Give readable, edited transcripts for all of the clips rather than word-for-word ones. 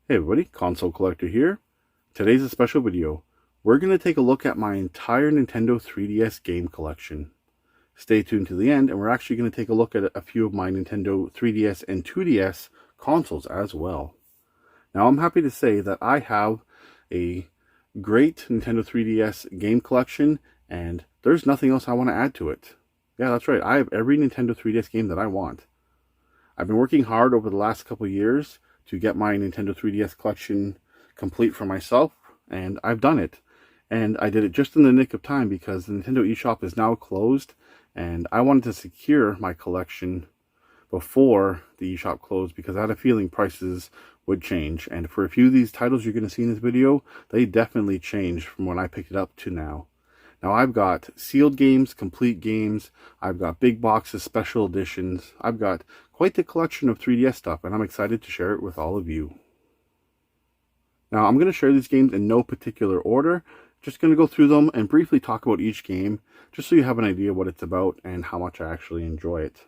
Hey everybody, Console Collector here. Today's a special video. We're going to take a look at my entire Nintendo 3DS game collection. Stay tuned to the end, and we're actually going to take a look at a few of my Nintendo 3DS and 2DS consoles as well. Now, I'm happy to say that I have a great Nintendo 3DS game collection, and there's nothing else I want to add to it. Yeah, that's right. I have every Nintendo 3DS game that I want. I've been working hard over the last couple years to get my Nintendo 3DS collection complete for myself, and I've done it. And I did it just in the nick of time because the Nintendo eShop is now closed, and I wanted to secure my collection before the eShop closed because I had a feeling prices would change. And for a few of these titles you're going to see in this video, they definitely changed from when I picked it up to now. Now I've got sealed games, complete games, I've got big boxes, special editions, I've got quite the collection of 3DS stuff, and I'm excited to share it with all of you. Now I'm going to share these games in no particular order, just going to go through them and briefly talk about each game, just so you have an idea what it's about and how much I actually enjoy it.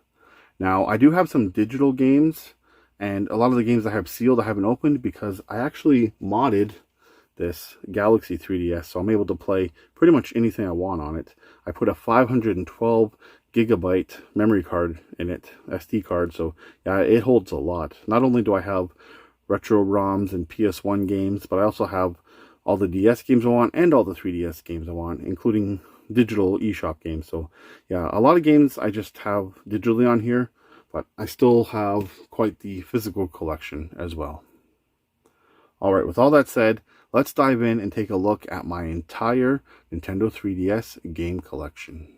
Now I do have some digital games, and a lot of the games I have sealed I haven't opened because I actually modded this Galaxy 3DS, so I'm able to play pretty much anything I want on it. I put a 512 gigabyte memory card in it, SD card, so yeah, it holds a lot. Not only do I have retro ROMs and PS1 games, but I also have all the DS games I want and all the 3DS games I want, including digital eShop games. So yeah, a lot of games I just have digitally on here, but I still have quite the physical collection as well. Alright, with all that said, let's dive in and take a look at my entire Nintendo 3DS game collection.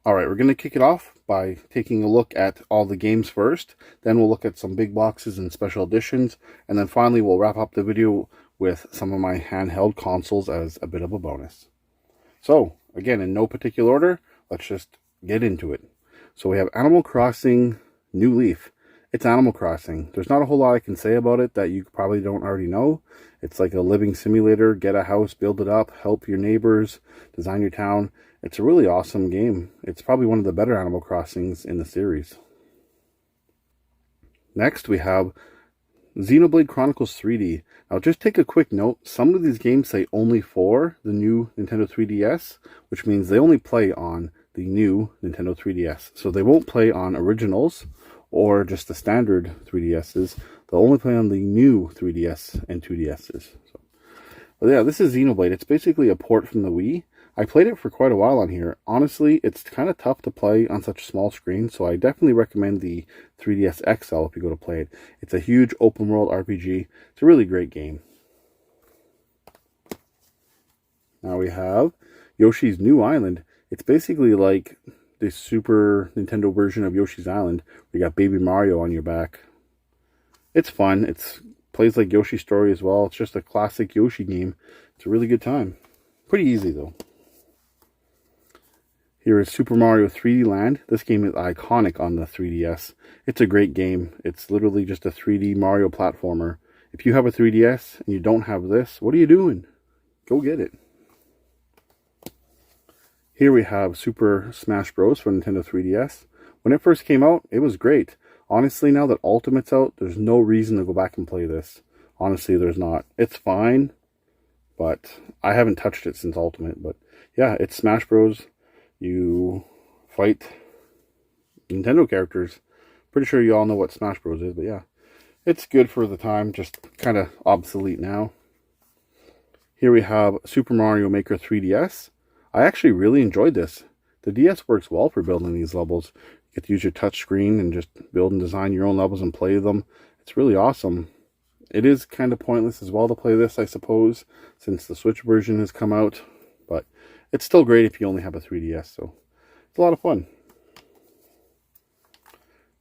Alright, we're going to kick it off by taking a look at all the games first, then we'll look at some big boxes and special editions, and then finally we'll wrap up the video with some of my handheld consoles as a bit of a bonus. So, again, in no particular order, let's just get into it. So we have Animal Crossing New Leaf. It's Animal Crossing. There's not a whole lot I can say about it that you probably don't already know. It's like a living simulator. Get a house, build it up, help your neighbors, design your town. It's a really awesome game. It's probably one of the better Animal Crossings in the series. Next, we have Xenoblade Chronicles 3D. Now, just take a quick note. Some of these games say only for the new Nintendo 3DS, which means they only play on the new Nintendo 3DS. So they won't play on originals or just the standard 3DSs. They'll only play on the new 3DS and 2DSs. So, but yeah, this is Xenoblade. It's basically a port from the Wii. I played it for quite a while on here. Honestly, it's kind of tough to play on such a small screen, so I definitely recommend the 3DS XL if you go to play it. It's a huge open world RPG. It's a really great game. Now we have Yoshi's New Island. It's basically like the Super Nintendo version of Yoshi's Island. You got Baby Mario on your back. It's fun. It plays like Yoshi's Story as well. It's just a classic Yoshi game. It's a really good time. Pretty easy though. Here is Super Mario 3D Land. This game is iconic on the 3DS. It's a great game. It's literally just a 3D Mario platformer. If you have a 3DS and you don't have this, what are you doing? Go get it. Here we have Super Smash Bros. For Nintendo 3DS. When it first came out, it was great. Honestly, now that Ultimate's out, there's no reason to go back and play this. Honestly, there's not. It's fine, but I haven't touched it since Ultimate. But yeah, it's Smash Bros. You fight Nintendo characters. Pretty sure you all know what Smash Bros. Is, but yeah. It's good for the time, just kind of obsolete now. Here we have Super Mario Maker 3DS. I actually really enjoyed this. The DS works well for building these levels. You get to use your touch screen and just build and design your own levels and play them. It's really awesome. It is kind of pointless as well to play this, I suppose, since the Switch version has come out. But it's still great if you only have a 3DS, so it's a lot of fun.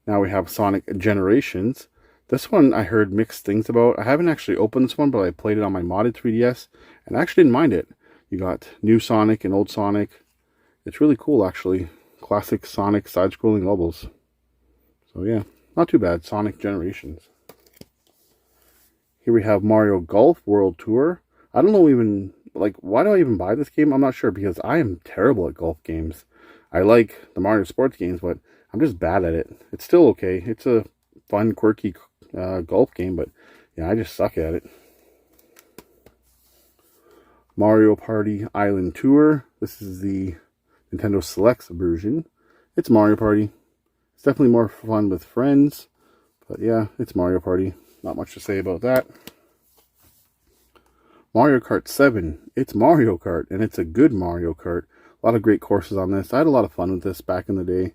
Now we have Sonic Generations. This one I heard mixed things about. I haven't actually opened this one, but I played it on my modded 3DS, and I actually didn't mind it. You got new Sonic and old Sonic. It's really cool, actually. Classic Sonic side-scrolling levels. So yeah, not too bad. Sonic Generations. Here we have Mario Golf World Tour. I don't know even, like, why do I even buy this game? I'm not sure, because I am terrible at golf games. I like the Mario sports games, but I'm just bad at it. It's still okay. It's a fun, quirky golf game, but Yeah, I just suck at it. Mario Party Island Tour. This is the Nintendo Selects version. It's Mario Party. It's definitely more fun with friends. But yeah, it's Mario Party. Not much to say about that. Mario Kart 7. It's Mario Kart, and it's a good Mario Kart. A lot of great courses on this. I had a lot of fun with this back in the day.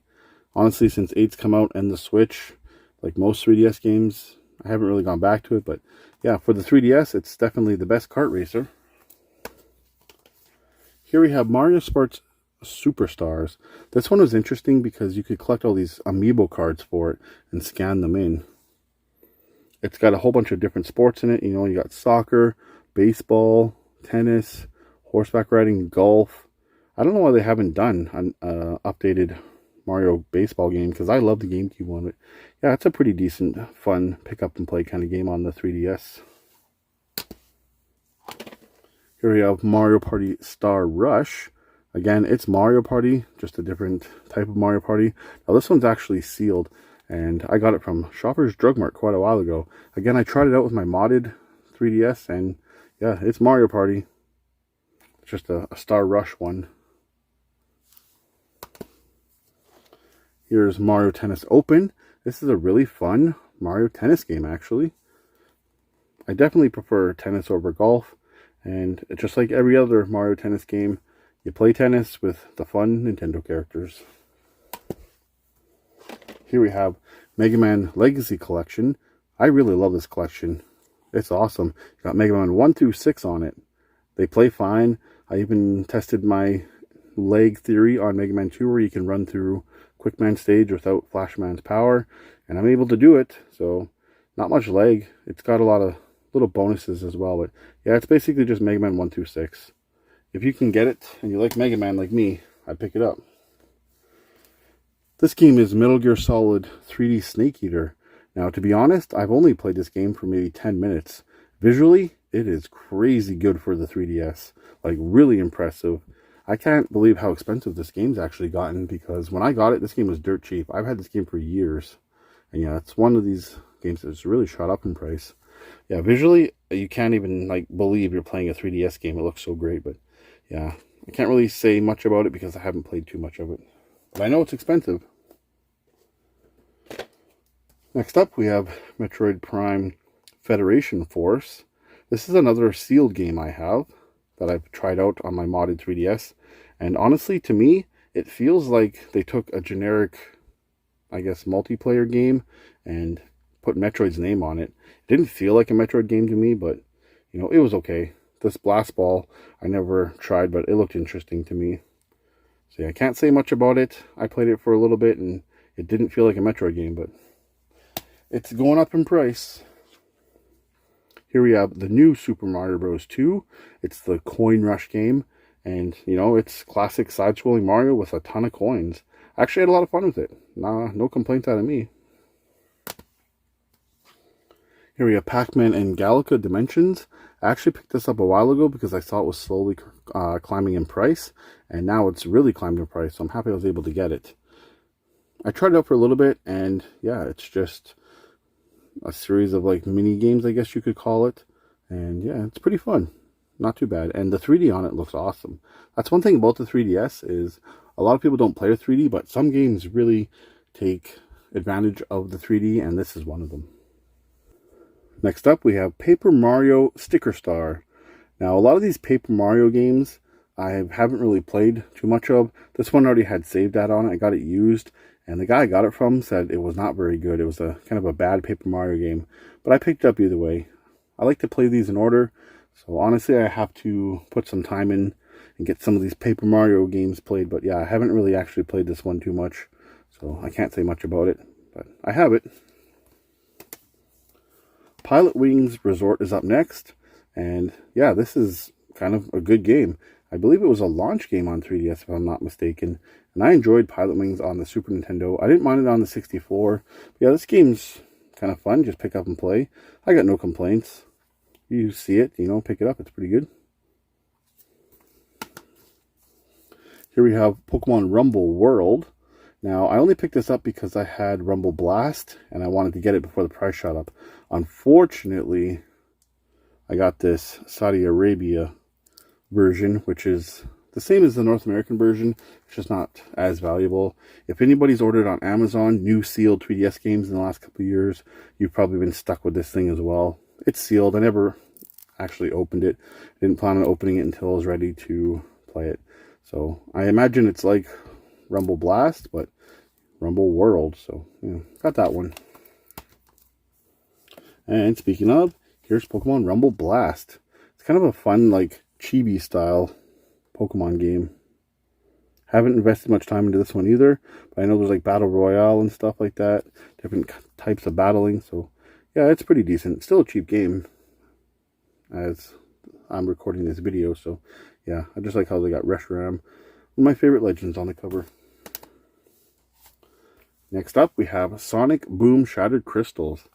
Honestly, since 8's come out and the Switch, like most 3DS games, I haven't really gone back to it. But yeah, for the 3DS, it's definitely the best kart racer. Here we have Mario Sports Superstars. This one was interesting because you could collect all these amiibo cards for it and scan them in. It's got a whole bunch of different sports in it. You know, you got soccer, baseball, tennis, horseback riding, golf. I don't know why they haven't done an updated Mario baseball game, because I love the GameCube one. But yeah, it's a pretty decent, fun, pick up and play kind of game on the 3DS. Here we have Mario Party Star Rush. Again, it's Mario Party, just a different type of Mario Party. Now this one's actually sealed, and I got it from Shoppers Drug Mart quite a while ago. Again, I tried it out with my modded 3DS, and yeah, it's Mario Party. It's just a Star Rush one. Here's Mario Tennis Open. This is a really fun Mario Tennis game, actually. I definitely prefer tennis over golf. And just like every other Mario Tennis game, you play tennis with the fun Nintendo characters. Here we have Mega Man Legacy Collection. I really love this collection. It's awesome. You got Mega Man 1 through 6 on it. They play fine. I even tested my lag theory on Mega Man 2, where you can run through Quick Man stage without Flash Man's power. And I'm able to do it. So, not much lag. It's got a lot of little bonuses as well, but yeah, it's basically just Mega Man 1 through 6. If you can get it and you like Mega Man like me, I'd pick it up. This game is Metal Gear Solid 3D Snake Eater. Now, to be honest, I've only played this game for maybe 10 minutes. Visually, it is crazy good for the 3DS. Like, really impressive. I can't believe how expensive this game's actually gotten, because when I got it, this game was dirt cheap. I've had this game for years. And yeah, it's one of these games that's really shot up in price. Yeah, visually, you can't even like believe you're playing a 3DS game. It looks so great, but yeah, I can't really say much about it because I haven't played too much of it. But I know it's expensive. Next up, we have Metroid Prime Federation Force. This is another sealed game I have that I've tried out on my modded 3DS. And honestly, to me, it feels like they took a generic, I guess, multiplayer game and put Metroid's name on it. It didn't feel like a Metroid game to me, but, you know, it was okay. This Blast Ball, I never tried, but it looked interesting to me. So yeah, I can't say much about it. I played it for a little bit, and it didn't feel like a Metroid game, but it's going up in price. Here we have the new Super Mario Bros. 2. It's the Coin Rush game, and, you know, it's classic side-scrolling Mario with a ton of coins. I actually had a lot of fun with it. No complaints out of me. Here we have Pac-Man and Galaga Dimensions. I actually picked this up a while ago because I saw it was slowly climbing in price, and now it's really climbed in price, so I'm happy I was able to get it. I tried it out for a little bit, and yeah, it's just a series of like mini games, I guess you could call it. And yeah, it's pretty fun. Not too bad. And the 3D on it looks awesome. That's one thing about the 3DS is a lot of people don't play with 3D, but some games really take advantage of the 3D, and this is one of them. Next up, we have Paper Mario Sticker Star. Now, a lot of these Paper Mario games I haven't really played too much of. This one already had save data on it. I got it used, and the guy I got it from said it was not very good. It was a kind of a bad Paper Mario game, but I picked it up either way. I like to play these in order, so honestly, I have to put some time in and get some of these Paper Mario games played, but yeah, I haven't really actually played this one too much, so I can't say much about it, but I have it. Pilot Wings Resort is up next, and yeah, this is kind of a good game. I believe it was a launch game on 3DS if I'm not mistaken, and I enjoyed Pilot Wings on the Super Nintendo. I didn't mind it on the 64. But yeah, this game's kind of fun, just pick up and play. I got no complaints. You see it, you know, pick it up, it's pretty good. Here we have Pokemon Rumble World. Now, I only picked this up because I had Rumble Blast, and I wanted to get it before the price shot up. Unfortunately, I got this Saudi Arabia version, which is the same as the North American version. It's just not as valuable. If anybody's ordered on Amazon new sealed 3DS games in the last couple of years, you've probably been stuck with this thing as well. It's sealed. I never actually opened it. I didn't plan on opening it until I was ready to play it. So I imagine it's like Rumble Blast, but Rumble World. So yeah, got that one. And speaking of, here's Pokemon Rumble Blast. It's kind of a fun, like, chibi style Pokemon game. Haven't invested much time into this one either, but I know there's like Battle Royale and stuff like that. Different types of battling. So yeah, it's pretty decent. Still a cheap game as I'm recording this video. So yeah, I just like how they got Reshiram, one of my favorite legends, on the cover. Next up, we have Sonic Boom Shattered Crystals.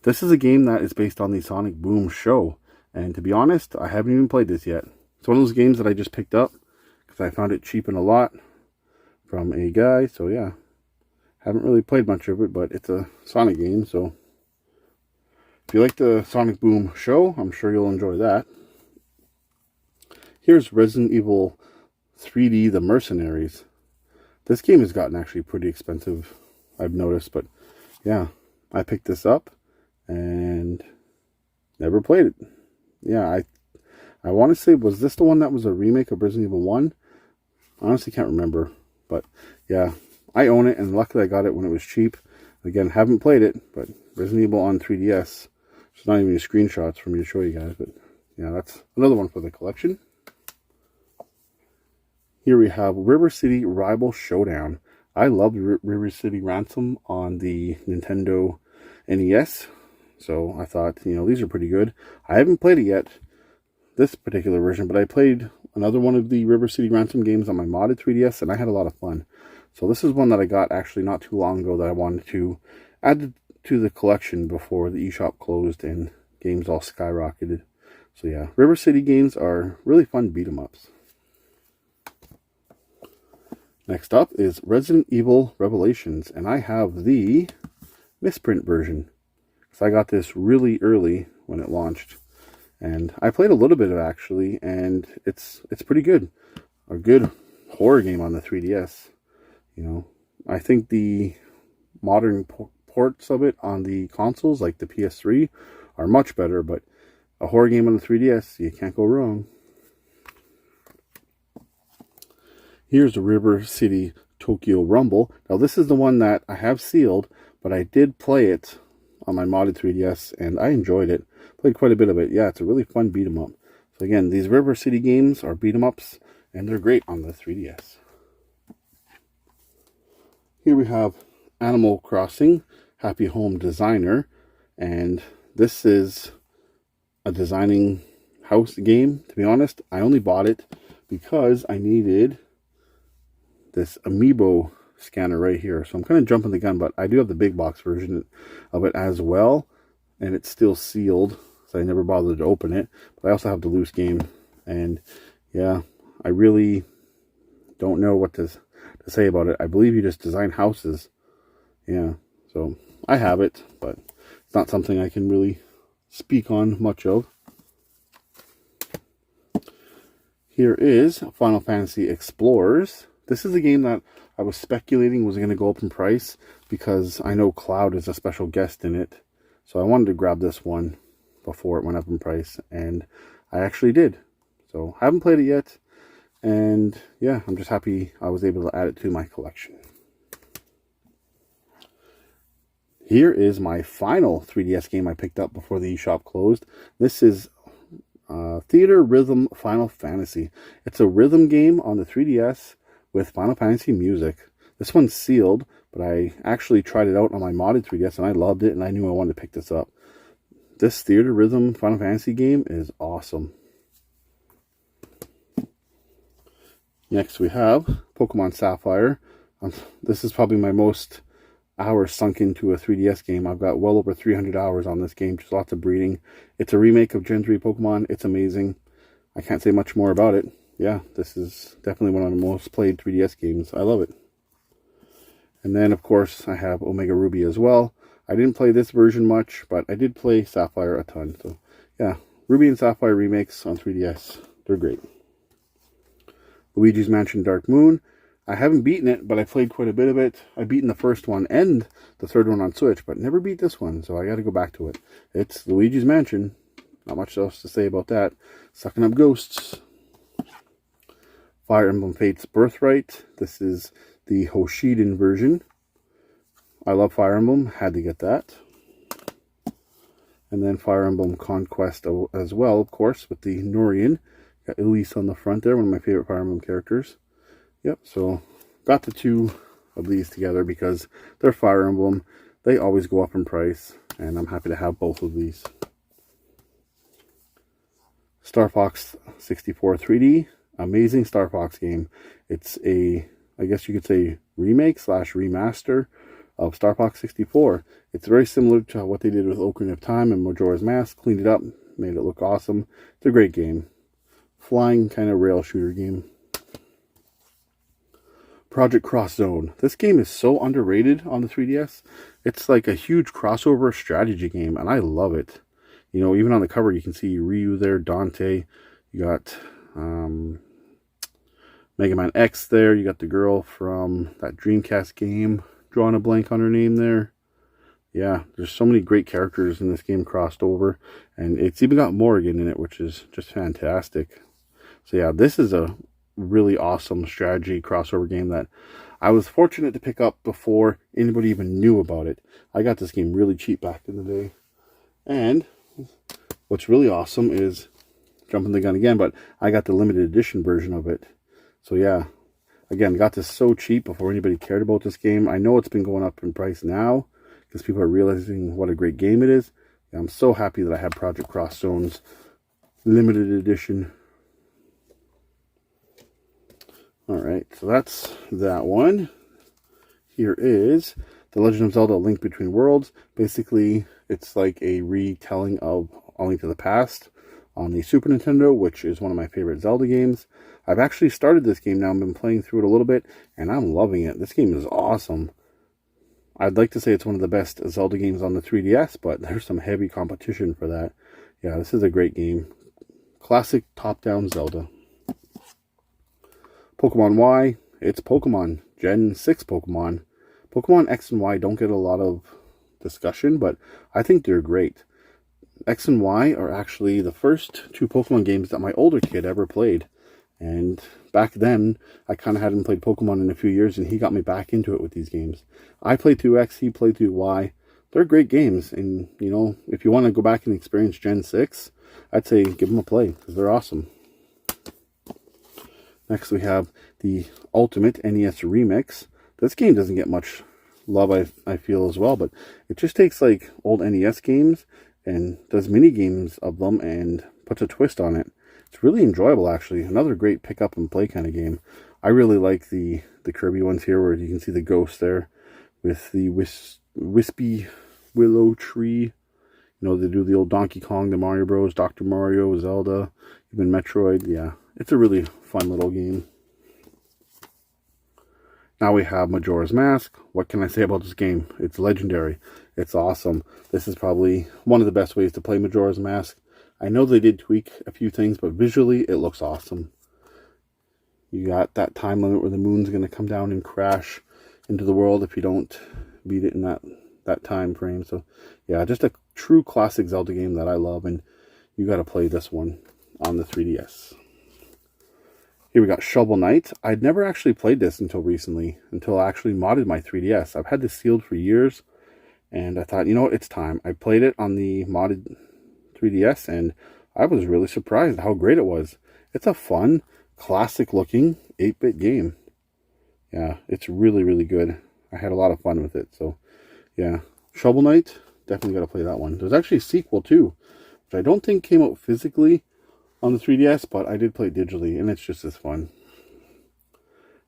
This is a game that is based on the Sonic Boom show. And to be honest, I haven't even played this yet. It's one of those games that I just picked up because I found it cheap in a lot from a guy. So yeah, haven't really played much of it, but it's a Sonic game. So if you like the Sonic Boom show, I'm sure you'll enjoy that. Here's Resident Evil 3D The Mercenaries. This game has gotten actually pretty expensive, I've noticed, but yeah, I picked this up and never played it. Yeah, I want to say, was this the one that was a remake of Resident Evil 1? I honestly can't remember, but yeah, I own it, and luckily I got it when it was cheap. Again, haven't played it, but Resident Evil on 3DS. There's not even any screenshots for me to show you guys, but yeah, that's another one for the collection. Here we have River City Rival Showdown. I loved River City Ransom on the Nintendo NES, so I thought, you know, these are pretty good. I haven't played it yet, this particular version, but I played another one of the River City Ransom games on my modded 3DS, and I had a lot of fun. So this is one that I got actually not too long ago that I wanted to add to the collection before the eShop closed and games all skyrocketed. So yeah, River City games are really fun beat-em-ups. Next up is Resident Evil Revelations, and I have the misprint version. So I got this really early when it launched, and I played a little bit of it actually, and it's pretty good. A good horror game on the 3DS. You know, I think the modern ports of it on the consoles, like the PS3, are much better, but a horror game on the 3DS, you can't go wrong. Here's the River City Tokyo Rumble. Now this is the one that I have sealed, but I did play it on my modded 3DS, and I enjoyed it. Played quite a bit of it. Yeah, it's a really fun beat 'em up. So again, these River City games are beat 'em ups, and they're great on the 3DS. Here we have Animal Crossing Happy Home Designer, and this is a designing house game. To be honest, I only bought it because I needed this amiibo scanner right here. So I'm kind of jumping the gun, but I do have the big box version of it as well, and it's still sealed, so I never bothered to open it. But I also have the loose game, and yeah, I really don't know what to say about it. I believe you just design houses. Yeah, so I have it, but it's not something I can really speak on much of. Here is Final Fantasy Explorers. This is a game that I was speculating was going to go up in price because I know Cloud is a special guest in it. So I wanted to grab this one before it went up in price, and I actually did. So I haven't played it yet, and yeah, I'm just happy I was able to add it to my collection. Here is my final 3DS game I picked up before the eShop closed. This is Theater Rhythm Final Fantasy. It's a rhythm game on the 3DS with Final Fantasy music. This one's sealed, but I actually tried it out on my modded 3DS and I loved it, and I knew I wanted to pick this up. This Theater Rhythm Final Fantasy game is awesome. Next we have Pokemon Sapphire. This is probably my most hours sunk into a 3DS game. I've got well over 300 hours on this game, just lots of breeding. It's a remake of Gen 3 Pokemon. It's amazing. I can't say much more about it. Yeah, this is definitely one of the most played 3DS games. I love it. And then, of course, I have Omega Ruby as well. I didn't play this version much, but I did play Sapphire a ton. So, yeah, Ruby and Sapphire remakes on 3DS. They're great. Luigi's Mansion Dark Moon. I haven't beaten it, but I played quite a bit of it. I've beaten the first one and the third one on Switch, but never beat this one, so I got to go back to it. It's Luigi's Mansion. Not much else to say about that. Sucking up ghosts. Fire Emblem Fates Birthright. This is the Hoshiden version. I love Fire Emblem. Had to get that. And then Fire Emblem Conquest as well, of course, with the Norian. Got Elise on the front there, one of my favorite Fire Emblem characters. Yep, so got the two of these together because they're Fire Emblem. They always go up in price, and I'm happy to have both of these. Star Fox 64 3D. Amazing Star Fox game. It's a, I guess you could say, remake / remaster of Star Fox 64. It's very similar to what they did with Ocarina of Time and Majora's Mask. Cleaned it up, made it look awesome. It's a great game. Flying kind of rail shooter game. Project Cross Zone. This game is so underrated on the 3DS. It's like a huge crossover strategy game, and I love it. You know, even on the cover, you can see Ryu there, Dante. You got Mega Man X there. You got the girl from that Dreamcast game. Drawing a blank on her name there. Yeah, there's so many great characters in this game crossed over. And it's even got Morrigan in it, which is just fantastic. So yeah, this is a really awesome strategy crossover game that I was fortunate to pick up before anybody even knew about it. I got this game really cheap back in the day. And what's really awesome is, jumping the gun again, but I got the limited edition version of it. So yeah, again, got this so cheap before anybody cared about this game. I know it's been going up in price now because people are realizing what a great game it is. Yeah, I'm so happy that I have Project Cross Zone's limited edition. Alright, so that's that one. Here is The Legend of Zelda: A Link Between Worlds. Basically, it's like a retelling of A Link to the Past on the Super Nintendo, which is one of my favorite Zelda games. I've actually started this game now. I've been playing through it a little bit, and I'm loving it. This game is awesome. I'd like to say it's one of the best Zelda games on the 3DS, but there's some heavy competition for that. Yeah, this is a great game. Classic top-down Zelda. Pokemon Y. It's Pokemon. Gen 6 Pokemon. Pokemon X and Y don't get a lot of discussion, but I think they're great. X and Y are actually the first two Pokemon games that my older kid ever played. And back then, I kind of hadn't played Pokemon in a few years, and he got me back into it with these games. I played through X, he played through Y. They're great games, and, you know, if you want to go back and experience Gen 6, I'd say give them a play, because they're awesome. Next, we have the Ultimate NES Remix. This game doesn't get much love, I feel, as well, but it just takes, like, old NES games and does mini games of them and puts a twist on it. It's really enjoyable, actually. Another great pick up and play kind of game. I really like the Kirby ones here, where you can see the ghost there with the wispy willow tree. You know, they do the old Donkey Kong, the Mario Bros, Dr. Mario, Zelda, even Metroid. Yeah, it's a really fun little game. Now we have Majora's Mask. What can I say about this game? It's legendary. It's awesome. This is probably one of the best ways to play Majora's Mask. I know they did tweak a few things, but visually it looks awesome. You got that time limit where the moon's going to come down and crash into the world if you don't beat it in that time frame. So yeah, just a true classic Zelda game that I love, and you got to play this one on the 3DS. Here we got Shovel Knight. I'd never actually played this until recently, until I actually modded my 3DS. I've had this sealed for years, and I thought, you know what, it's time. I played it on the modded 3DS, and I was really surprised how great it was. It's a fun, classic-looking 8-bit game. Yeah, it's really, really good. I had a lot of fun with it, so yeah. Shovel Knight, definitely got to play that one. There's actually a sequel, too, which I don't think came out physically on the 3DS, but I did play it digitally, and it's just as fun.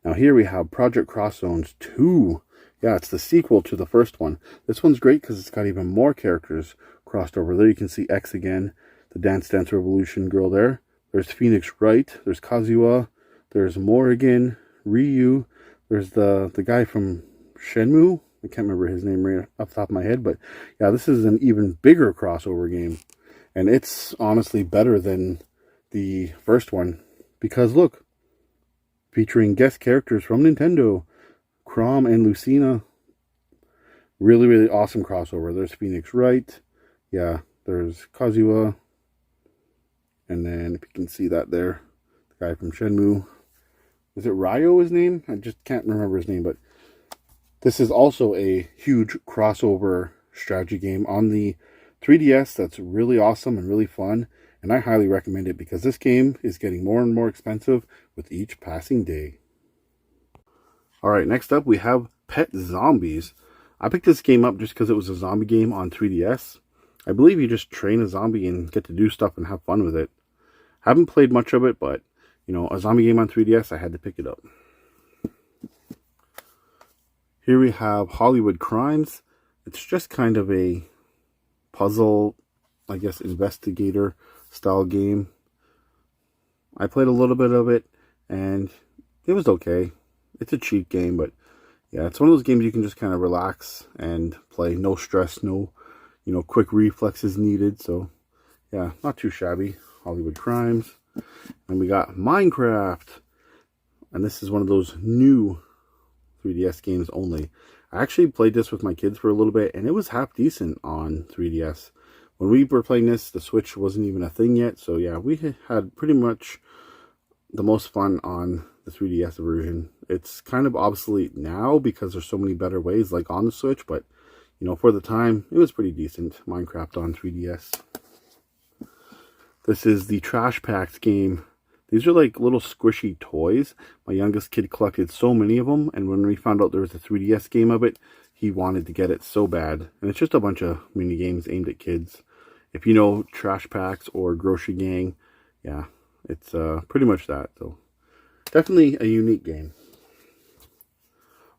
Now here we have Project Cross Zones 2. Yeah, it's the sequel to the first one. This one's great because it's got even more characters crossed over. There you can see X again, the Dance Dance Revolution girl there. There's Phoenix Wright, there's Kazuha, there's Morrigan, Ryu, there's the guy from Shenmue. I can't remember his name right off the top of my head, but yeah, this is an even bigger crossover game. And it's honestly better than the first one. Because look, featuring guest characters from Nintendo, Chrom and Lucina. Really, really awesome crossover. There's Phoenix Wright. Yeah, there's Kazuha. And then, if you can see that there, the guy from Shenmue. Is it Ryo his name? I just can't remember his name, but this is also a huge crossover strategy game on the 3DS that's really awesome and really fun. And I highly recommend it because this game is getting more and more expensive with each passing day. Alright, next up we have Pet Zombies. I picked this game up just because it was a zombie game on 3DS. I believe you just train a zombie and get to do stuff and have fun with it. Haven't played much of it, but, you know, a zombie game on 3DS, I had to pick it up. Here we have Hollywood Crimes. It's just kind of a puzzle, I guess, investigator style game. I played a little bit of it, and it was okay. It's a cheap game, but yeah, it's one of those games you can just kind of relax and play. No stress, no, quick reflexes needed. So yeah, not too shabby. Hollywood Crimes. And we got Minecraft. And this is one of those new 3DS games only. I actually played this with my kids for a little bit, and it was half decent on 3DS. When we were playing this, the Switch wasn't even a thing yet. So yeah, we had pretty much the most fun on the 3DS version. It's kind of obsolete now because there's so many better ways like on the Switch, but for the time it was pretty decent. Minecraft on 3DS. This is the Trash Packs game. These are like little squishy toys. My youngest kid collected so many of them, and when we found out there was a 3DS game of it, he wanted to get it so bad. And it's just a bunch of mini games aimed at kids. If you know Trash Packs or Grocery Gang, yeah, it's pretty much that. So definitely a unique game.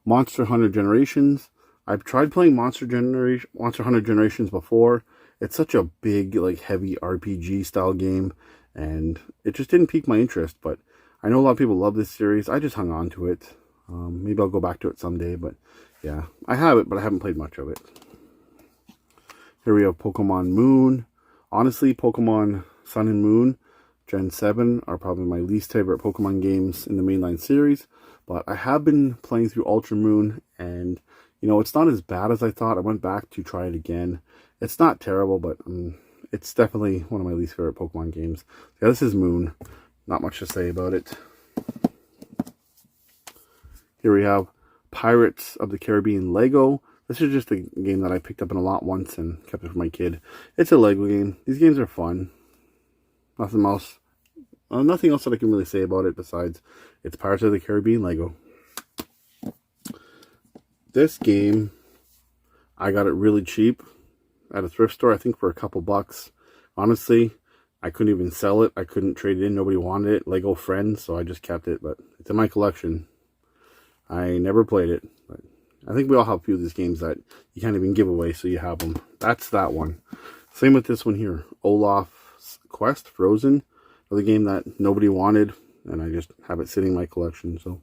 Monster Hunter Generations. I've tried playing Monster Hunter Generations before. It's such a big, like, heavy RPG style game, and it just didn't pique my interest. But I know a lot of people love this series. I just hung on to it. Maybe I'll go back to it someday, but yeah, I have it, but I haven't played much of it. Here we have Pokemon Moon. Honestly, Pokemon Sun and Moon Gen 7 are probably my least favorite Pokemon games in the mainline series, but I have been playing through Ultra Moon, and it's not as bad as I thought. I went back to try it again. It's not terrible, but it's definitely one of my least favorite Pokemon games. Yeah, this is Moon. Not much to say about it. Here we have Pirates of the Caribbean Lego. This is just a game that I picked up in a lot once and kept it for my kid. It's a Lego game. These games are fun. Nothing else that I can really say about it besides it's Pirates of the Caribbean Lego. This game, I got it really cheap at a thrift store, I think for a couple bucks. Honestly, I couldn't even sell it. I couldn't trade it in. Nobody wanted it. Lego friends, so I just kept it. But it's in my collection. I never played it. But I think we all have a few of these games that you can't even give away, so you have them. That's that one. Same with this one here. Olaf's Quest, Frozen. Another game that nobody wanted, and I just have it sitting in my collection. So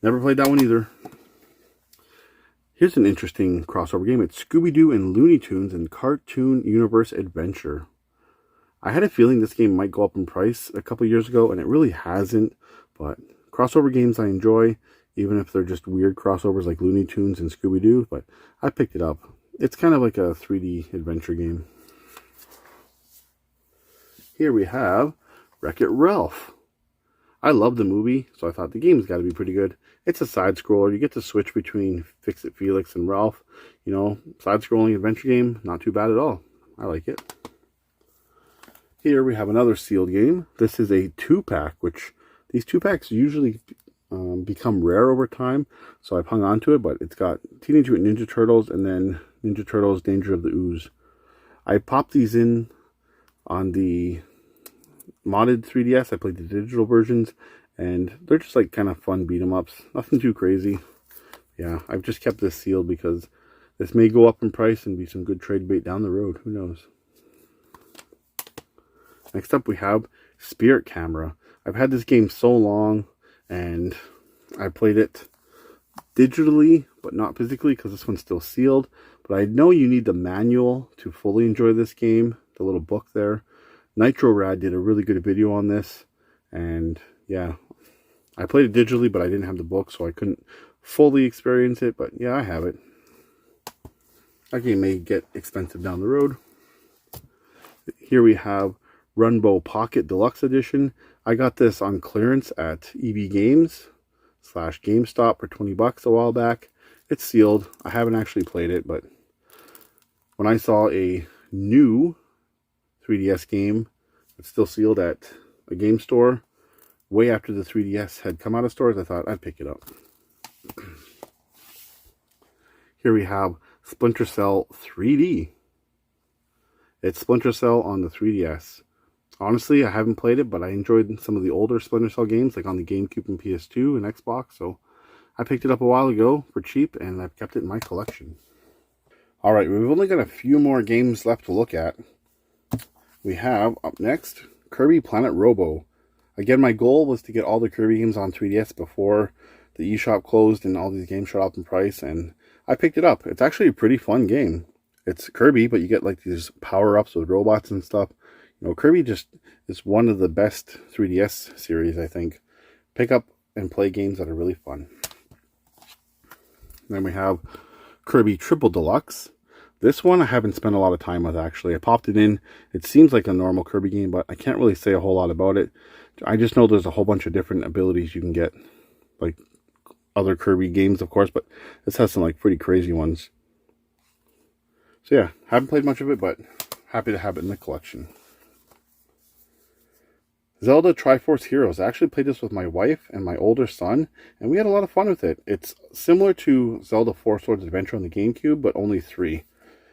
never played that one either. Here's an interesting crossover game. It's Scooby-Doo and Looney Tunes and Cartoon Universe Adventure. I had a feeling this game might go up in price a couple years ago, and it really hasn't. But crossover games I enjoy, even if they're just weird crossovers like Looney Tunes and Scooby-Doo. But I picked it up. It's kind of like a 3D adventure game. Here we have Wreck-It Ralph. I love the movie, so I thought the game's got to be pretty good. It's a side-scroller. You get to switch between Fix-It Felix and Ralph. Side-scrolling adventure game, not too bad at all. I like it. Here we have another sealed game. This is a 2-pack, which these 2-packs usually become rare over time, so I've hung on to it, but it's got Teenage Mutant Ninja Turtles and then Ninja Turtles Danger of the Ooze. I popped these in on the modded 3DS. I played the digital versions, and they're just like kind of fun beat 'em ups. Nothing too crazy. Yeah, I've just kept this sealed because this may go up in price and be some good trade bait down the road. Who knows? Next up we have Spirit Camera. I've had this game so long, and I played it digitally, but not physically because this one's still sealed. But I know you need the manual to fully enjoy this game, the little book there. Nitro Rad did a really good video on this, and yeah, I played it digitally, but I didn't have the book, so I couldn't fully experience it, but yeah, I have it. That game may get expensive down the road. Here we have Runbow Pocket Deluxe Edition. I got this on clearance at EB Games / GameStop for 20 bucks a while back. It's sealed. I haven't actually played it, but when I saw a new 3DS game that's still sealed at a game store way after the 3DS had come out of stores, I thought I'd pick it up. Here we have Splinter Cell 3D. It's Splinter Cell on the 3DS. Honestly, I haven't played it, but I enjoyed some of the older Splinter Cell games, like on the GameCube and PS2 and Xbox, so I picked it up a while ago for cheap, and I've kept it in my collection. Alright, we've only got a few more games left to look at. We have, up next, Kirby Planet Robo. Again, my goal was to get all the Kirby games on 3DS before the eShop closed and all these games shot up in price, and I picked it up. It's actually a pretty fun game. It's Kirby, but you get like these power-ups with robots and stuff. You know, Kirby just is one of the best 3DS series, I think. Pick up and play games that are really fun. Then we have Kirby Triple Deluxe. This one I haven't spent a lot of time with, actually. I popped it in. It seems like a normal Kirby game, but I can't really say a whole lot about it. I just know there's a whole bunch of different abilities you can get, like other Kirby games, of course, but this has some like pretty crazy ones. So yeah, haven't played much of it, but happy to have it in the collection. Zelda Triforce Heroes. I actually played this with my wife and my older son, and we had a lot of fun with it. It's similar to Zelda Four Swords Adventure on the GameCube, but only 3.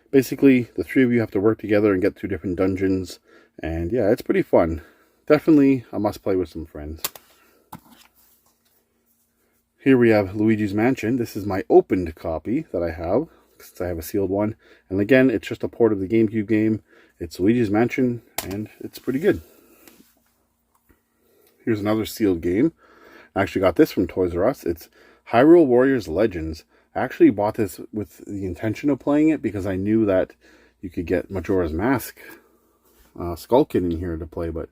Basically, the 3 of you have to work together and get through different dungeons, and yeah, it's pretty fun. Definitely a must-play with some friends. Here we have Luigi's Mansion. This is my opened copy that I have, since I have a sealed one. And again, it's just a port of the GameCube game. It's Luigi's Mansion, and it's pretty good. Here's another sealed game. I actually got this from Toys R Us. It's Hyrule Warriors Legends. I actually bought this with the intention of playing it because I knew that you could get Majora's Mask Skull Kid in here to play, but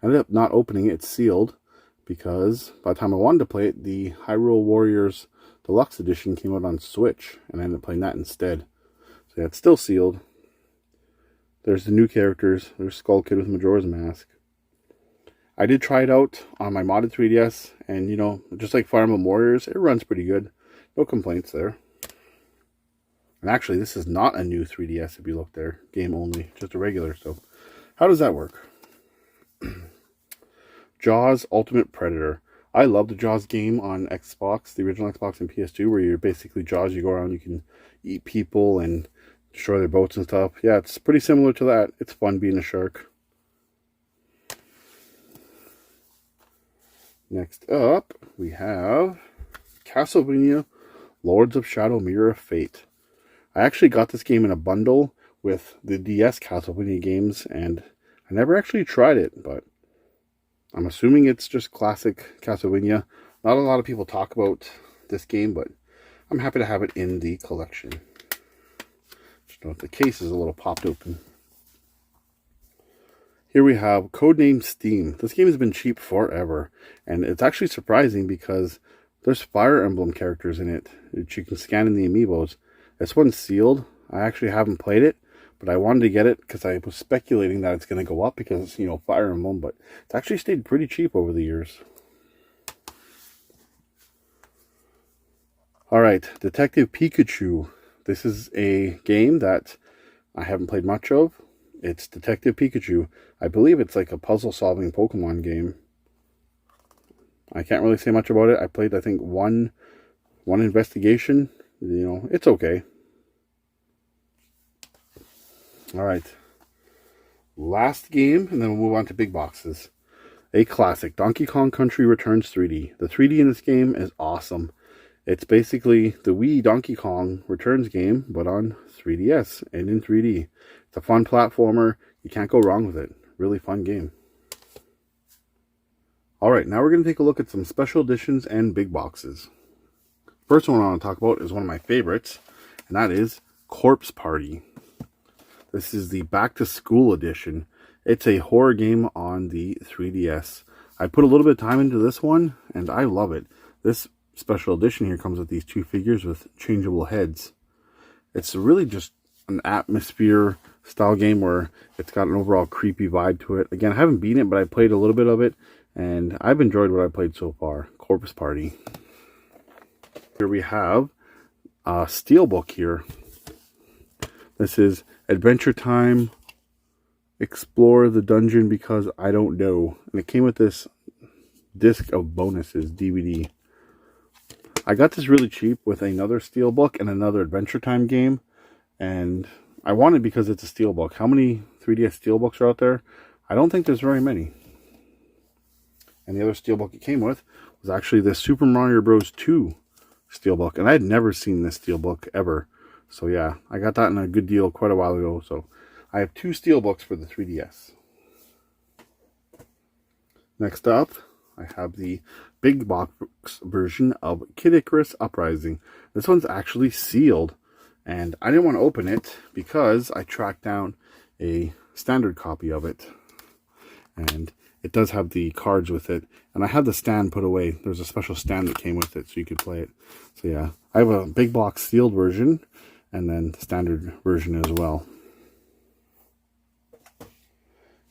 I ended up not opening it. It's sealed because by the time I wanted to play it, the Hyrule Warriors Deluxe Edition came out on Switch, and I ended up playing that instead. So yeah, it's still sealed. There's the new characters. There's Skull Kid with Majora's Mask. I did try it out on my modded 3DS, and you know, just like Fire Emblem Warriors, it runs pretty good. No complaints there. And actually, this is not a new 3DS if you look there. Game only, just a regular. So, how does that work? Jaws Ultimate Predator. I love the Jaws game on Xbox, the original Xbox and PS2, where you're basically Jaws, you go around, you can eat people and destroy their boats and stuff. Yeah, it's pretty similar to that. It's fun being a shark. Next up, we have Castlevania Lords of Shadow Mirror of Fate. I actually got this game in a bundle with the DS Castlevania games, and I never actually tried it, but I'm assuming it's just classic Castlevania. Not a lot of people talk about this game, but I'm happy to have it in the collection. Just note the case is a little popped open. Here we have Codename Steam. This game has been cheap forever, and it's actually surprising because there's Fire Emblem characters in it that you can scan in the amiibos. This one's sealed. I actually haven't played it, but I wanted to get it because I was speculating that it's going to go up because, you know, Fire Emblem, but it's actually stayed pretty cheap over the years. Alright, Detective Pikachu. This is a game that I haven't played much of. It's Detective Pikachu. I believe it's like a puzzle-solving Pokemon game. I can't really say much about it. I played, I think, one investigation. You know, it's okay. Alright. Last game, and then we'll move on to big boxes. A classic, Donkey Kong Country Returns 3D. The 3D in this game is awesome. It's basically the Wii Donkey Kong Returns game, but on 3DS and in 3D. It's a fun platformer. You can't go wrong with it. Really fun game. Alright, now we're going to take a look at some special editions and big boxes. First one I want to talk about is one of my favorites, and that is Corpse Party. This is the Back to School edition. It's a horror game on the 3DS. I put a little bit of time into this one, and I love it. This special edition here comes with these 2 figures with changeable heads. It's really just an atmosphere style game where it's got an overall creepy vibe to it. Again, I haven't beaten it, but I played a little bit of it, and I've enjoyed what I've played so far. Corpse Party. Here we have a steelbook here. This is Adventure Time, Explore the Dungeon Because I Don't Know. And it came with this disc of bonuses, DVD. I got this really cheap with another steelbook and another Adventure Time game. And I want it because it's a steelbook. How many 3DS steelbooks are out there? I don't think there's very many. And the other steelbook it came with was actually this Super Mario Bros. 2 steelbook. And I had never seen this steelbook ever. So yeah, I got that in a good deal quite a while ago. So I have 2 steelbooks for the 3DS. Next up, I have the big box version of Kid Icarus Uprising. This one's actually sealed. And I didn't want to open it because I tracked down a standard copy of it. And it does have the cards with it. And I had the stand put away. There's a special stand that came with it so you could play it. So yeah, I have a big box sealed version and then the standard version as well.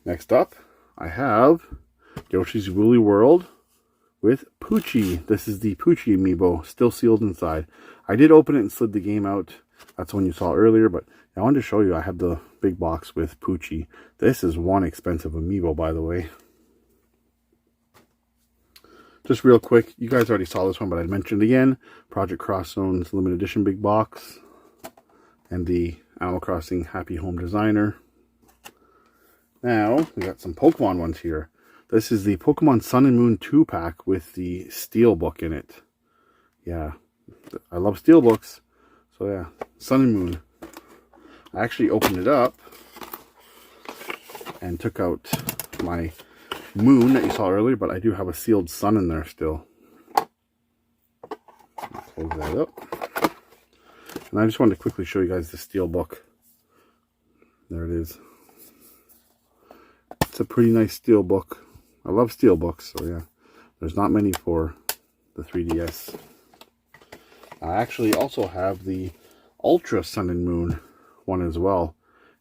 Next up, I have Yoshi's Woolly World with Poochie. This is the Poochie amiibo, still sealed inside. I did open it and slid the game out. That's the one you saw earlier, but I wanted to show you I have the big box with Poochie. This is one expensive amiibo, by the way. Just real quick, you guys already saw this one, but I'd mention it again. Project Cross Zone's limited edition big box. And the Animal Crossing Happy Home Designer. Now, we got some Pokemon ones here. This is the Pokemon Sun and Moon 2-pack with the Steelbook in it. Yeah, I love Steelbooks. So yeah, Sun and Moon. I actually opened it up and took out my Moon that you saw earlier, but I do have a sealed Sun in there still. Close that up. And I just wanted to quickly show you guys the Steelbook. There it is. It's a pretty nice Steelbook. I love Steelbooks, so yeah. There's not many for the 3DS. I actually also have the Ultra Sun and Moon one as well.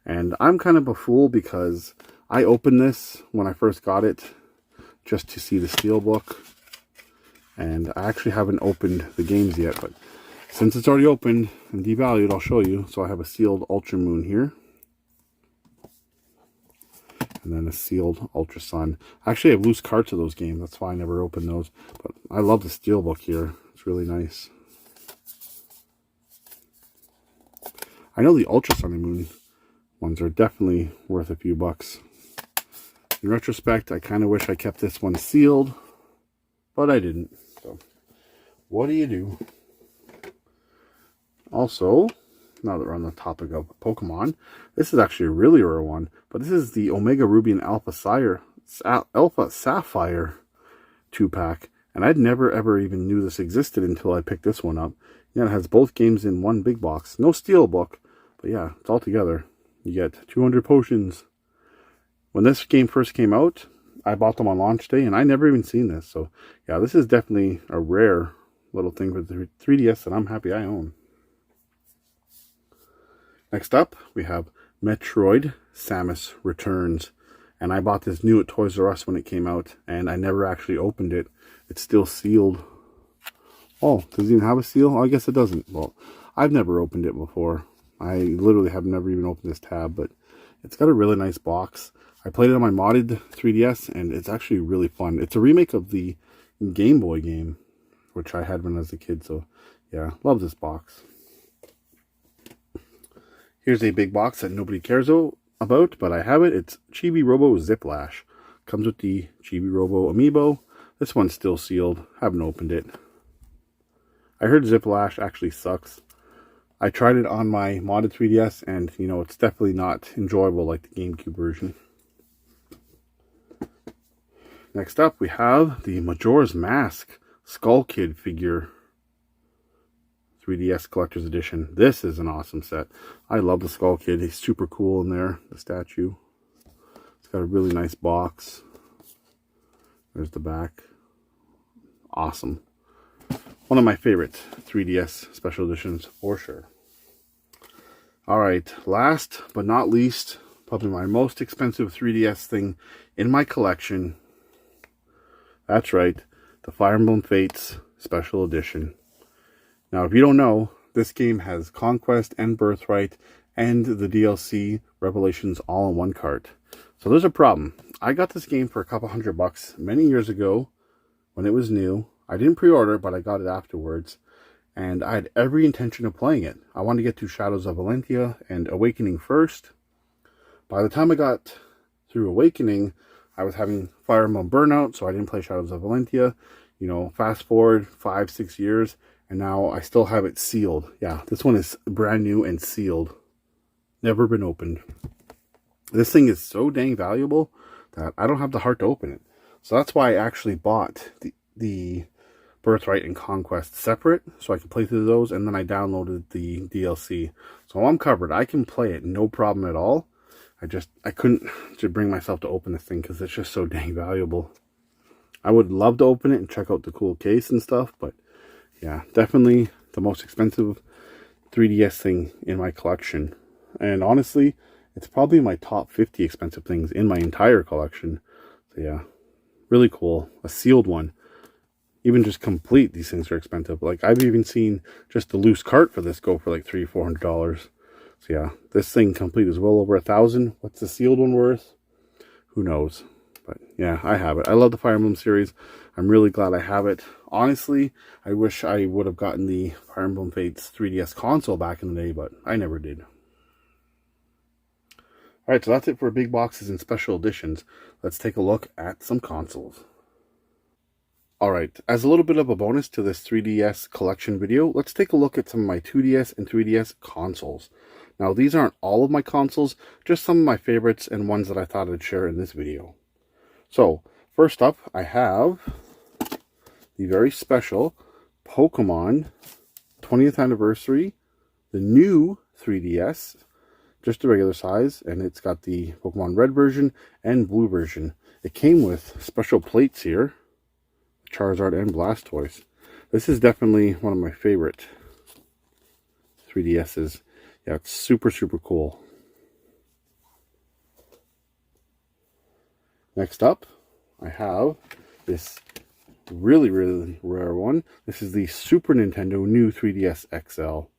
And I'm kind of a fool because I opened this when I first got it just to see the Steelbook. And I actually haven't opened the games yet, but since it's already opened and devalued, I'll show you. So I have a sealed Ultra Moon here. And then a sealed Ultra Sun. I actually have loose carts of those games. That's why I never opened those. But I love the Steelbook here. It's really nice. I know the Ultra Sun and Moon ones are definitely worth a few bucks. In retrospect, I kind of wish I kept this one sealed. But I didn't. So, what do you do? Also, now that we're on the topic of Pokemon, this is actually a really rare one, but this is the Omega Ruby and Alpha Sapphire 2-pack, and I'd never ever even knew this existed until I picked this one up. Yeah, it has both games in one big box. No Steelbook, but yeah, it's all together. You get 200 potions. When this game first came out, I bought them on launch day, and I never even seen this. So yeah, this is definitely a rare little thing for the 3DS that I'm happy I own. Next up, we have Metroid Samus Returns. And I bought this new at Toys R Us when it came out, and I never actually opened it. It's still sealed. Oh, does it even have a seal? Oh, I guess it doesn't. Well, I've never opened it before. I literally have never even opened this tab, but it's got a really nice box. I played it on my modded 3DS, and it's actually really fun. It's a remake of the Game Boy game, which I had when I was a kid, so yeah, love this box. Here's a big box that nobody cares about, but I have it. It's Chibi Robo Ziplash. Comes with the Chibi Robo amiibo. This one's still sealed. Haven't opened it. I heard Ziplash actually sucks. I tried it on my modded 3DS, and you know, it's definitely not enjoyable like the GameCube version. Next up, we have the Majora's Mask Skull Kid figure. 3DS Collector's Edition. This is an awesome set. I love the Skull Kid. He's super cool in there, the statue. It's got a really nice box. There's the back. Awesome. One of my favorite 3DS Special Editions for sure. Alright, last but not least, probably my most expensive 3DS thing in my collection. That's right, the Fire Emblem Fates Special Edition. Now, if you don't know, this game has Conquest and Birthright and the DLC Revelations all in one cart. So there's a problem. I got this game for a couple $100 many years ago when it was new. I didn't pre-order, but I got it afterwards. And I had every intention of playing it. I wanted to get to Shadows of Valentia and Awakening first. By the time I got through Awakening, I was having Fire Emblem Burnout, so I didn't play Shadows of Valentia. You know, fast forward 5-6 years, and now I still have it sealed. Yeah, this one is brand new and sealed. Never been opened. This thing is so dang valuable that I don't have the heart to open it. So that's why I actually bought the Birthright and Conquest separate, so I can play through those, and then I downloaded the DLC. So I'm covered. I can play it, no problem at all. I couldn't bring myself to open this thing because it's just so dang valuable. I would love to open it and check out the cool case and stuff, but yeah, definitely the most expensive 3DS thing in my collection. And honestly, it's probably my top 50 expensive things in my entire collection. So yeah, really cool. A sealed one. Even just complete, these things are expensive. Like, I've even seen just the loose cart for this go for like $300-400. So yeah, this thing complete is well over $1,000. What's the sealed one worth? Who knows? But yeah, I have it. I love the Fire Emblem series. I'm really glad I have it. Honestly, I wish I would have gotten the Fire Emblem Fates 3DS console back in the day, but I never did. Alright, so that's it for big boxes and special editions. Let's take a look at some consoles. Alright, as a little bit of a bonus to this 3DS collection video, let's take a look at some of my 2DS and 3DS consoles. Now, these aren't all of my consoles, just some of my favorites and ones that I thought I'd share in this video. So, first up, I have the very special Pokemon 20th Anniversary, the new 3DS, just the regular size, and it's got the Pokemon Red version and Blue version. It came with special plates here, Charizard and Blastoise. This is definitely one of my favorite 3DSs. Yeah, it's super, super cool. Next up, I have this really, really rare one. This is the Super Nintendo new 3DS XL.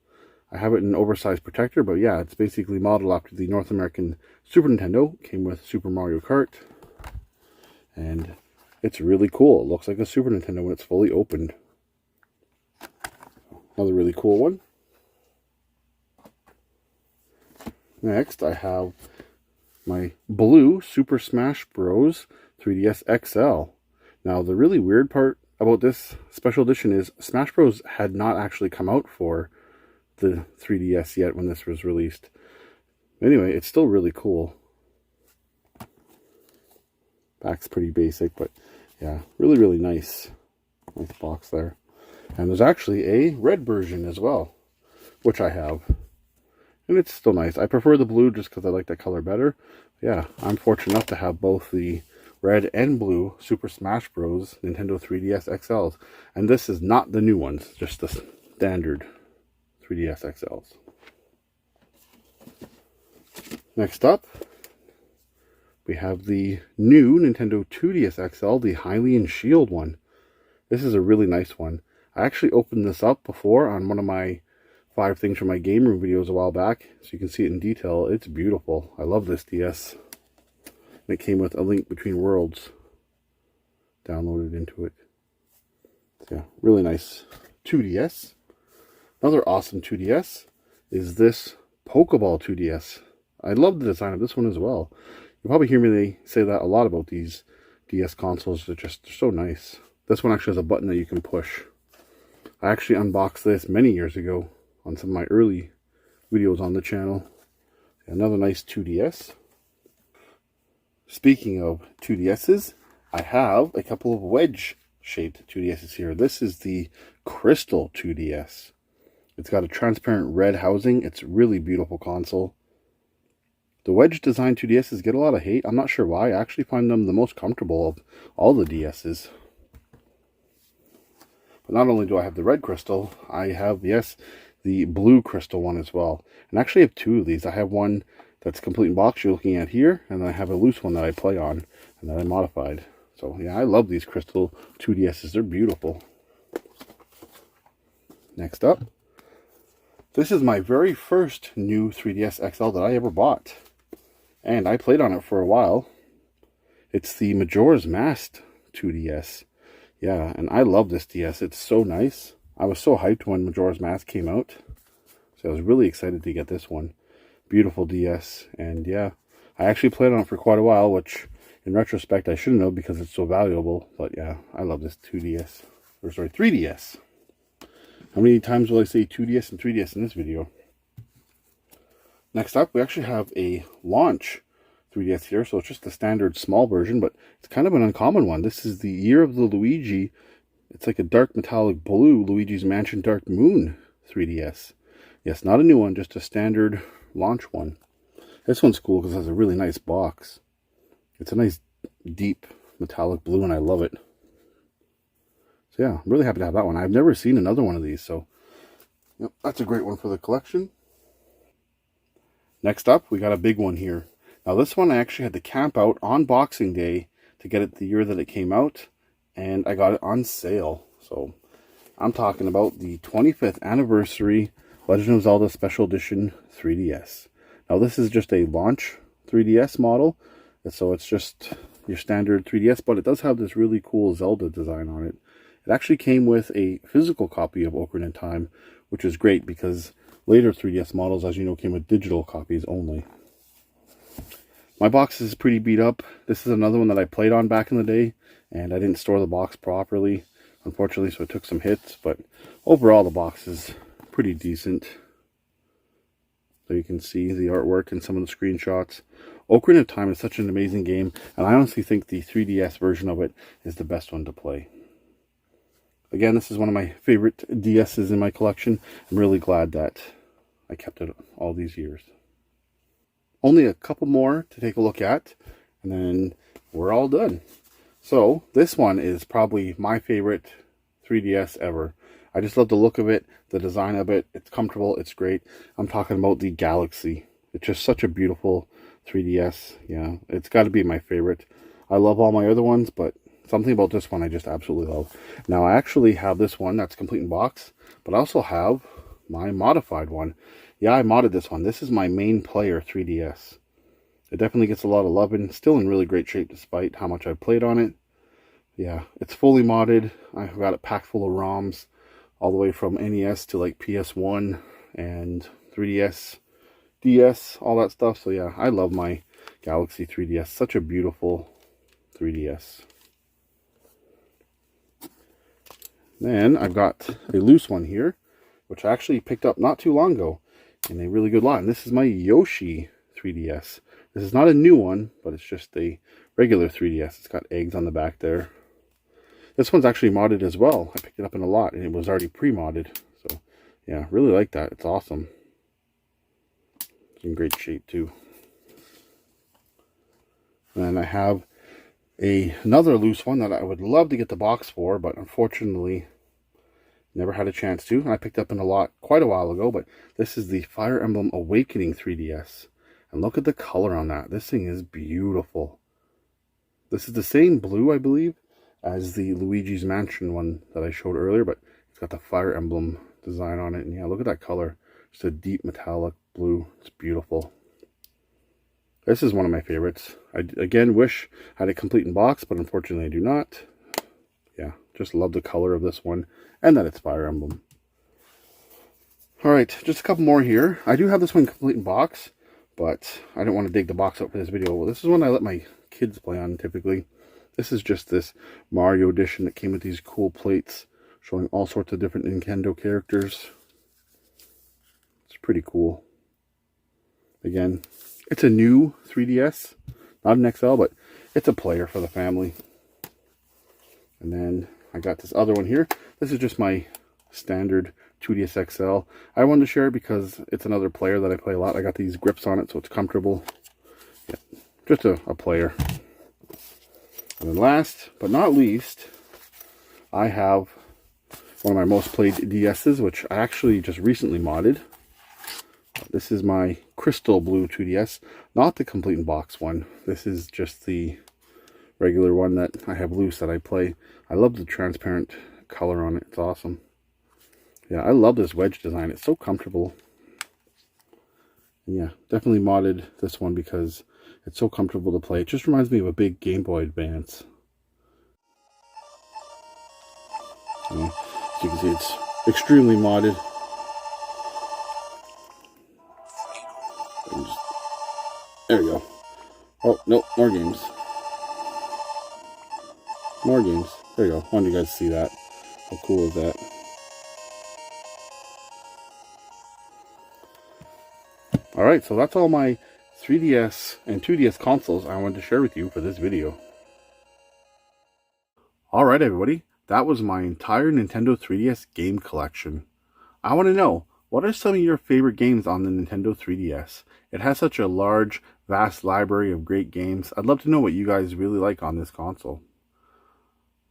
I have it in oversized protector, but yeah, it's basically modeled after the North American Super Nintendo. Came with Super Mario Kart. And it's really cool. It looks like a Super Nintendo when it's fully opened. Another really cool one. Next, I have my blue Super Smash Bros. 3DS XL. Now, the really weird part about this special edition is Smash Bros. Had not actually come out for the 3DS yet when this was released. Anyway, it's still really cool. Back's pretty basic, but yeah, really, really nice. Nice box there. And there's actually a red version as well, which I have. And it's still nice. I prefer the blue just because I like that color better. Yeah, I'm fortunate enough to have both the red and blue Super Smash Bros. Nintendo 3DS XLs. And this is not the new ones, just the standard 3DS XLs. Next up, we have the new Nintendo 2DS XL, the Hylian Shield one. This is a really nice one. I actually opened this up before on one of my 5 things from my game room videos a while back, so you can see it in detail. It's beautiful. I love this DS. And it came with A Link Between Worlds downloaded into it. So yeah, really nice 2DS. Another awesome 2DS is this Pokeball 2DS. I love the design of this one as well. You'll probably hear me say that a lot about these DS consoles. They're so nice. This one actually has a button that you can push. I actually unboxed this many years ago on some of my early videos on the channel. Another nice 2DS. Speaking of 2DSs, I have a couple of wedge-shaped 2DSs here. This is the Crystal 2DS. It's got a transparent red housing. It's a really beautiful console. The wedge design 2DSs get a lot of hate. I'm not sure why. I actually find them the most comfortable of all the DSs. But not only do I have the red crystal, I have, yes, the blue crystal one as well. And I actually have two of these. I have one that's complete in box you're looking at here, and then I have a loose one that I play on and that I modified. So yeah, I love these crystal 2DSs. They're beautiful. Next up, this is my very first new 3DS XL that I ever bought. And I played on it for a while. It's the Majora's Mask 2DS. Yeah, and I love this DS. It's so nice. I was so hyped when Majora's Mask came out. So I was really excited to get this one. Beautiful DS. And yeah, I actually played on it for quite a while, which in retrospect I shouldn't have because it's so valuable. But yeah, I love this 2DS. Or sorry, 3DS. How many times will I say 2DS and 3DS in this video? Next up, we actually have a launch 3DS here. So it's just the standard small version, but it's kind of an uncommon one. This is the Year of the Luigi. It's like a dark metallic blue Luigi's Mansion Dark Moon 3DS. Yes, not a new one, just a standard launch one. This one's cool because it has a really nice box. It's a nice deep metallic blue and I love it. So yeah, I'm really happy to have that one. I've never seen another one of these, so yep, that's a great one for the collection. Next up, we got a big one here. Now this one I actually had to camp out on Boxing Day to get it the year that it came out, and I got it on sale. So I'm talking about the 25th anniversary Legend of Zelda Special Edition 3DS. Now this is just a launch 3DS model, so it's just your standard 3DS, but it does have this really cool Zelda design on it. It actually came with a physical copy of Ocarina of Time, which is great because later 3DS models, as you know, came with digital copies only. My box is pretty beat up. This is another one that I played on back in the day, and I didn't store the box properly, unfortunately, so it took some hits, but overall the box is pretty decent. So you can see the artwork and some of the screenshots. Ocarina of Time is such an amazing game, and I honestly think the 3DS version of it is the best one to play. Again, this is one of my favorite DSs in my collection. I'm really glad that I kept it all these years. Only a couple more to take a look at, and then we're all done. So, this one is probably my favorite 3DS ever. I just love the look of it, the design of it. It's comfortable, it's great. I'm talking about the Galaxy. It's just such a beautiful 3DS. Yeah, it's got to be my favorite. I love all my other ones, but something about this one I just absolutely love. Now, I actually have this one that's complete in box, but I also have my modified one. Yeah, I modded this one. This is my main player 3DS. It definitely gets a lot of love and still in really great shape despite how much I've played on it. Yeah, it's fully modded. I've got it packed full of ROMs all the way from NES to like PS1 and 3DS, DS, all that stuff. So yeah, I love my Galaxy 3DS. Such a beautiful 3DS. Then I've got a loose one here, which I actually picked up not too long ago in a really good lot. And this is my Yoshi 3DS. This is not a new one, but it's just a regular 3DS. It's got eggs on the back there. This one's actually modded as well. I picked it up in a lot, and it was already pre-modded. So, yeah, really like that. It's awesome. It's in great shape, too. And I have another loose one that I would love to get the box for, but unfortunately never had a chance to. And I picked up in a lot quite a while ago, but this is the Fire Emblem Awakening 3DS. And look at the color on that. This thing is beautiful. This is the same blue, I believe, as the Luigi's Mansion one that I showed earlier, but it's got the Fire Emblem design on it. And yeah, look at that color. Just a deep metallic blue. It's beautiful. This is one of my favorites. I, again, wish I had a complete in box, but unfortunately I do not. Yeah, just love the color of this one, and that it's Fire Emblem. Alright, just a couple more here. I do have this one complete in box, but I didn't want to dig the box up for this video. Well, this is one I let my kids play on typically. This is just this Mario edition that came with these cool plates showing all sorts of different Nintendo characters. It's pretty cool. Again, it's a new 3DS, not an XL, but it's a player for the family. And then I got this other one here. This is just my standard 2DS XL. I wanted to share it because it's another player that I play a lot. I got these grips on it so it's comfortable. Yeah, just a player. And then last but not least, I have one of my most played DSs, which I actually just recently modded. This is my crystal blue 2DS, not the complete in box one. This is just the regular one that I have loose that I play. I love the transparent color on it. It's awesome. Yeah, I love this wedge design. It's so comfortable. Yeah, definitely modded this one because it's so comfortable to play. It just reminds me of a big Game Boy Advance. As you can see, it's extremely modded. There we go. Oh, no, more games. More games. There you go. I wanted you guys to see that. How cool is that? Alright, so that's all my 3DS and 2DS consoles I wanted to share with you for this video. Alright everybody, that was my entire Nintendo 3DS game collection. I want to know, what are some of your favorite games on the Nintendo 3DS? It has such a large, vast library of great games. I'd love to know what you guys really like on this console.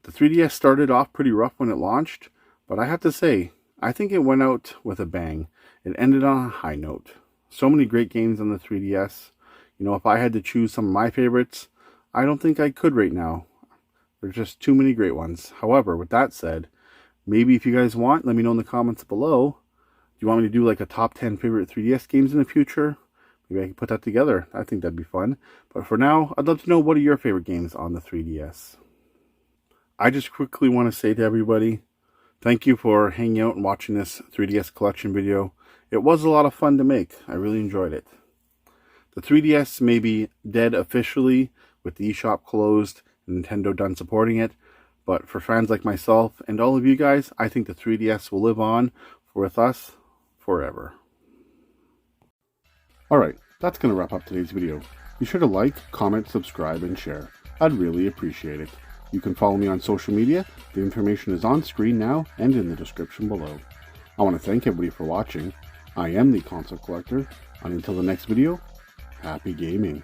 The 3DS started off pretty rough when it launched, but I have to say, I think it went out with a bang. It ended on a high note. So many great games on the 3DS. You know, if I had to choose some of my favorites, I don't think I could right now. There's just too many great ones. However, with that said, maybe if you guys want, let me know in the comments below. Do you want me to do like a top 10 favorite 3DS games in the future? Maybe I can put that together. I think that'd be fun. But for now, I'd love to know, what are your favorite games on the 3DS? I just quickly want to say to everybody, thank you for hanging out and watching this 3DS collection video. It was a lot of fun to make. I really enjoyed it. The 3DS may be dead officially with the eShop closed and Nintendo done supporting it, but for fans like myself and all of you guys, I think the 3DS will live on with us forever. Alright, that's going to wrap up today's video. Be sure to like, comment, subscribe, and share. I'd really appreciate it. You can follow me on social media. The information is on screen now and in the description below. I want to thank everybody for watching. I am the Console Collector, and until the next video, happy gaming.